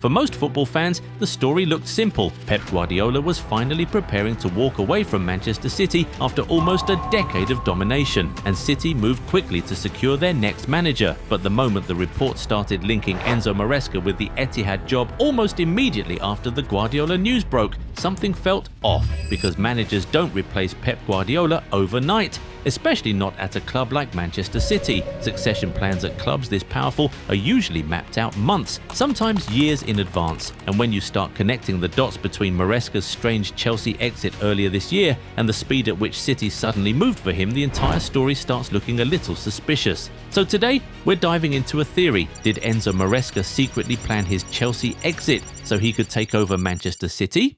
For most football fans, the story looked simple. Pep Guardiola was finally preparing to walk away from Manchester City after almost a decade of domination, and City moved quickly to secure their next manager. But the moment the reports started linking Enzo Maresca with the Etihad job almost immediately after the Guardiola news broke, something felt off, because managers don't replace Pep Guardiola overnight, especially not at a club like Manchester City. Succession plans at clubs this powerful are usually mapped out months, sometimes years in advance. And when you start connecting the dots between Maresca's strange Chelsea exit earlier this year and the speed at which City suddenly moved for him, the entire story starts looking a little suspicious. So today, we're diving into a theory. Did Enzo Maresca secretly plan his Chelsea exit so he could take over Manchester City?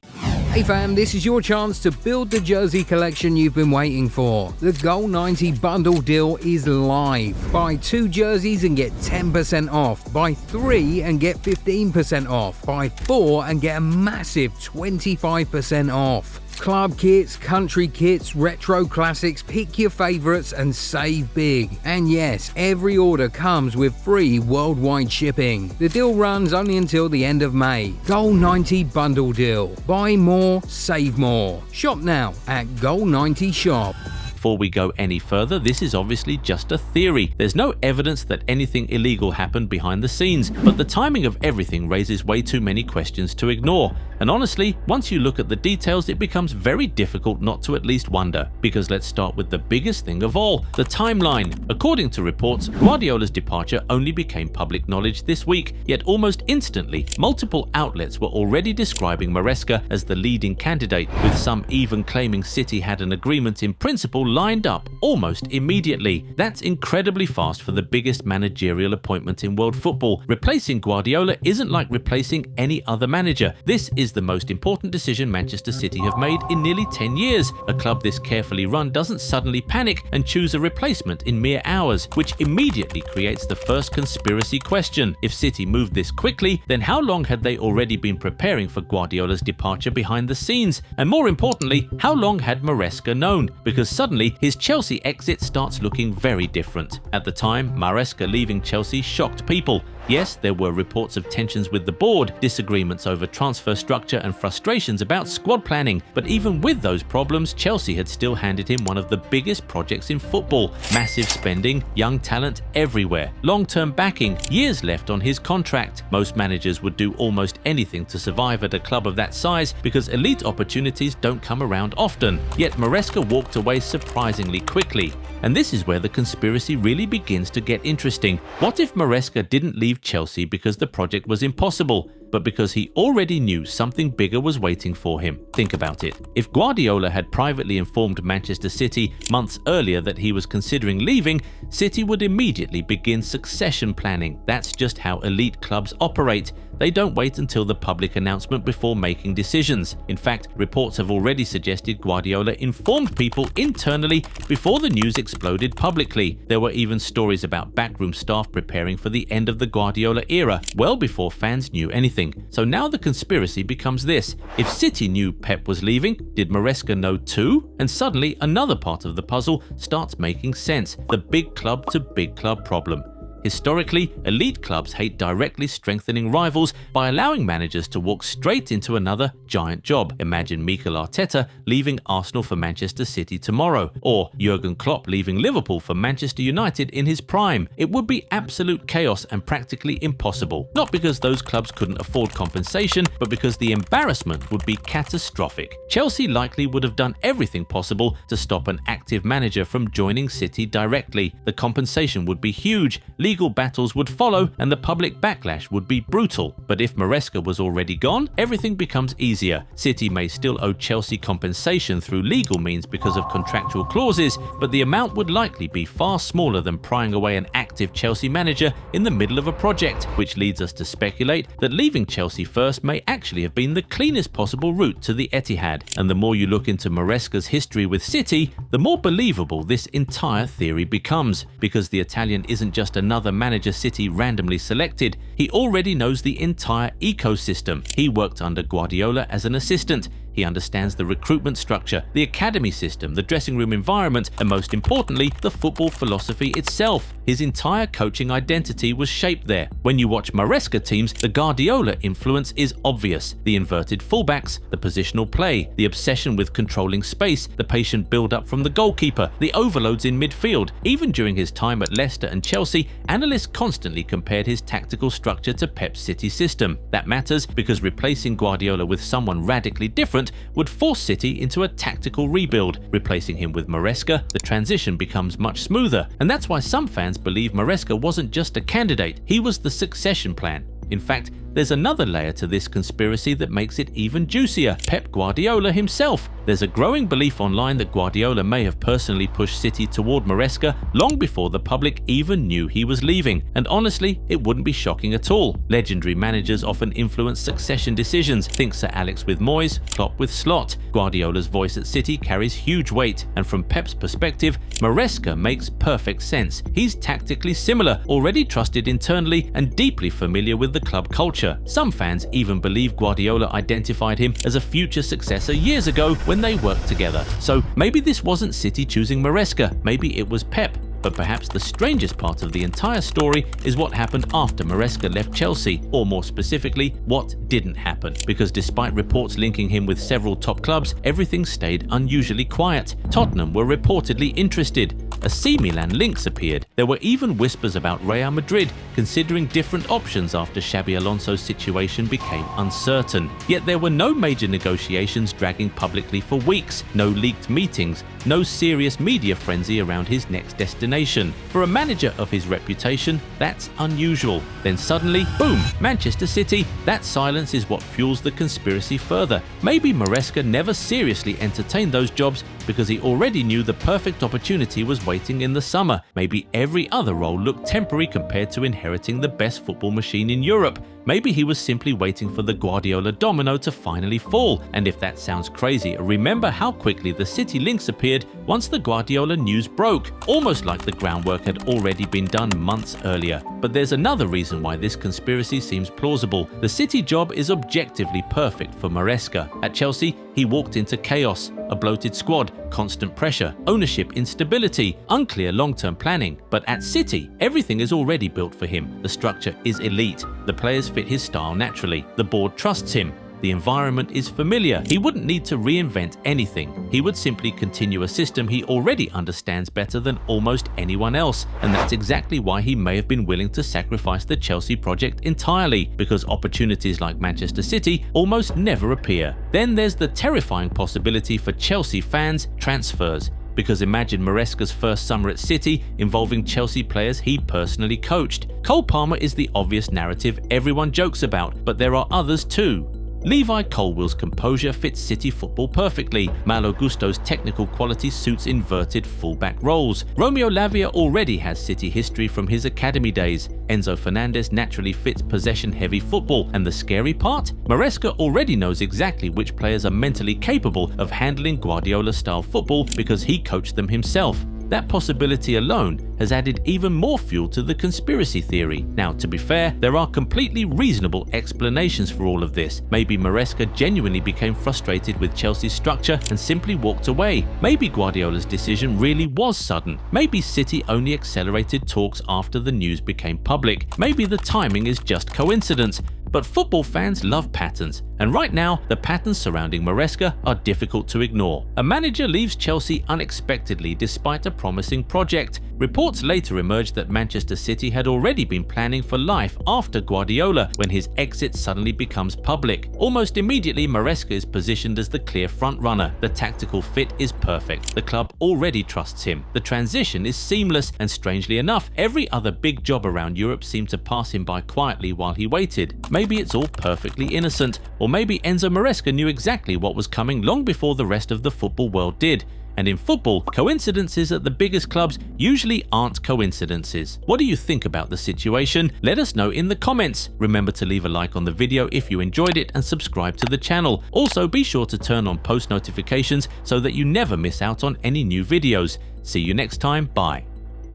Hey fam, this is your chance to build the jersey collection you've been waiting for. The Goal 90 bundle deal is live. Buy 2 jerseys and get 10% off. Buy 3 and get 15% off. Buy 4 and get a massive 25% off. Club kits, country kits, retro classics, pick your favourites and save big. And yes, every order comes with free worldwide shipping. The deal runs only until the end of May. Goal 90 bundle deal. Buy more, save more. Shop now at Goal 90 Shop. Before we go any further, this is obviously just a theory. There's no evidence that anything illegal happened behind the scenes, but the timing of everything raises way too many questions to ignore. And honestly, once you look at the details, it becomes very difficult not to at least wonder. Because let's start with the biggest thing of all, the timeline. According to reports, Guardiola's departure only became public knowledge this week, yet almost instantly, multiple outlets were already describing Maresca as the leading candidate, with some even claiming City had an agreement in principle lined up almost immediately. That's incredibly fast for the biggest managerial appointment in world football. Replacing Guardiola isn't like replacing any other manager. This is the most important decision Manchester City have made in nearly 10 years. A club this carefully run doesn't suddenly panic and choose a replacement in mere hours, which immediately creates the first conspiracy question. If City moved this quickly, then how long had they already been preparing for Guardiola's departure behind the scenes? And more importantly, how long had Maresca known? Because suddenly his Chelsea exit starts looking very different. At the time, Maresca leaving Chelsea shocked people. Yes, there were reports of tensions with the board, disagreements over transfer structure and frustrations about squad planning, but even with those problems, Chelsea had still handed him one of the biggest projects in football. Massive spending, young talent everywhere, long-term backing, years left on his contract. Most managers would do almost anything to survive at a club of that size because elite opportunities don't come around often. Yet Maresca walked away surprisingly quickly. And this is where the conspiracy really begins to get interesting. What if Maresca didn't leave Chelsea because the project was impossible, but because he already knew something bigger was waiting for him? Think about it. If Guardiola had privately informed Manchester City months earlier that he was considering leaving, City would immediately begin succession planning. That's just how elite clubs operate. They don't wait until the public announcement before making decisions. In fact, reports have already suggested Guardiola informed people internally before the news exploded publicly. There were even stories about backroom staff preparing for the end of the Guardiola era, well before fans knew anything. So now the conspiracy becomes this. If City knew Pep was leaving, did Maresca know too? And suddenly another part of the puzzle starts making sense. The big club to big club problem. Historically, elite clubs hate directly strengthening rivals by allowing managers to walk straight into another giant job. Imagine Mikel Arteta leaving Arsenal for Manchester City tomorrow, or Jurgen Klopp leaving Liverpool for Manchester United in his prime. It would be absolute chaos and practically impossible. Not because those clubs couldn't afford compensation, but because the embarrassment would be catastrophic. Chelsea likely would have done everything possible to stop an active manager from joining City directly. The compensation would be huge. Legal battles would follow and the public backlash would be brutal. But if Maresca was already gone, everything becomes easier. City may still owe Chelsea compensation through legal means because of contractual clauses, but the amount would likely be far smaller than prying away an active Chelsea manager in the middle of a project, which leads us to speculate that leaving Chelsea first may actually have been the cleanest possible route to the Etihad. And the more you look into Maresca's history with City, the more believable this entire theory becomes, because the Italian isn't just another manager City randomly selected. He already knows the entire ecosystem. He worked under Guardiola as an assistant. He understands the recruitment structure, the academy system, the dressing room environment, and most importantly, the football philosophy itself. His entire coaching identity was shaped there. When you watch Maresca teams, the Guardiola influence is obvious. The inverted fullbacks, the positional play, the obsession with controlling space, the patient build-up from the goalkeeper, the overloads in midfield. Even during his time at Leicester and Chelsea, analysts constantly compared his tactical structure to Pep's City system. That matters because replacing Guardiola with someone radically different would force City into a tactical rebuild. Replacing him with Maresca, the transition becomes much smoother. And that's why some fans believe Maresca wasn't just a candidate, he was the succession plan. In fact, there's another layer to this conspiracy that makes it even juicier: Pep Guardiola himself. There's a growing belief online that Guardiola may have personally pushed City toward Maresca long before the public even knew he was leaving, and honestly, it wouldn't be shocking at all. Legendary managers often influence succession decisions. Think Sir Alex with Moyes, Klopp with Slot. Guardiola's voice at City carries huge weight, and from Pep's perspective, Maresca makes perfect sense. He's tactically similar, already trusted internally, and deeply familiar with the club culture. Some fans even believe Guardiola identified him as a future successor years ago when they worked together. So maybe this wasn't City choosing Maresca, maybe it was Pep. But perhaps the strangest part of the entire story is what happened after Maresca left Chelsea, or more specifically, what didn't happen. Because despite reports linking him with several top clubs, everything stayed unusually quiet. Tottenham were reportedly interested. AC Milan links appeared. There were even whispers about Real Madrid considering different options after Xabi Alonso's situation became uncertain. Yet there were no major negotiations dragging publicly for weeks, no leaked meetings, no serious media frenzy around his next destination. For a manager of his reputation, that's unusual. Then suddenly, boom, Manchester City. That silence is what fuels the conspiracy further. Maybe Maresca never seriously entertained those jobs because he already knew the perfect opportunity was waiting in the summer. Maybe every other role looked temporary compared to inheriting the best football machine in Europe. Maybe he was simply waiting for the Guardiola domino to finally fall. And if that sounds crazy, remember how quickly the City links appeared once the Guardiola news broke, almost like the groundwork had already been done months earlier. But there's another reason why this conspiracy seems plausible. The City job is objectively perfect for Maresca. At Chelsea, he walked into chaos, a bloated squad, constant pressure, ownership instability, unclear long-term planning. But at City, everything is already built for him. The structure is elite. The players fit his style naturally. The board trusts him. The environment is familiar. He wouldn't need to reinvent anything. He would simply continue a system he already understands better than almost anyone else. And that's exactly why he may have been willing to sacrifice the Chelsea project entirely, because opportunities like Manchester City almost never appear. Then there's the terrifying possibility for Chelsea fans: transfers. Because imagine Maresca's first summer at City involving Chelsea players he personally coached. Cole Palmer is the obvious narrative everyone jokes about, but there are others too. Levi Colwill's composure fits City football perfectly. Malo Gusto's technical quality suits inverted fullback roles. Romeo Lavia already has City history from his academy days. Enzo Fernandez naturally fits possession-heavy football. And the scary part? Maresca already knows exactly which players are mentally capable of handling Guardiola-style football because he coached them himself. That possibility alone has added even more fuel to the conspiracy theory. Now, to be fair, there are completely reasonable explanations for all of this. Maybe Maresca genuinely became frustrated with Chelsea's structure and simply walked away. Maybe Guardiola's decision really was sudden. Maybe City only accelerated talks after the news became public. Maybe the timing is just coincidence. But football fans love patterns, and right now, the patterns surrounding Maresca are difficult to ignore. A manager leaves Chelsea unexpectedly despite a promising project. Reports later emerged that Manchester City had already been planning for life after Guardiola when his exit suddenly becomes public. Almost immediately, Maresca is positioned as the clear frontrunner. The tactical fit is perfect. The club already trusts him. The transition is seamless, and strangely enough, every other big job around Europe seemed to pass him by quietly while he waited. Maybe it's all perfectly innocent, or maybe Enzo Maresca knew exactly what was coming long before the rest of the football world did. And in football, coincidences at the biggest clubs usually aren't coincidences. What do you think about the situation? Let us know in the comments. Remember to leave a like on the video if you enjoyed it and subscribe to the channel. Also, be sure to turn on post notifications so that you never miss out on any new videos. See you next time. Bye.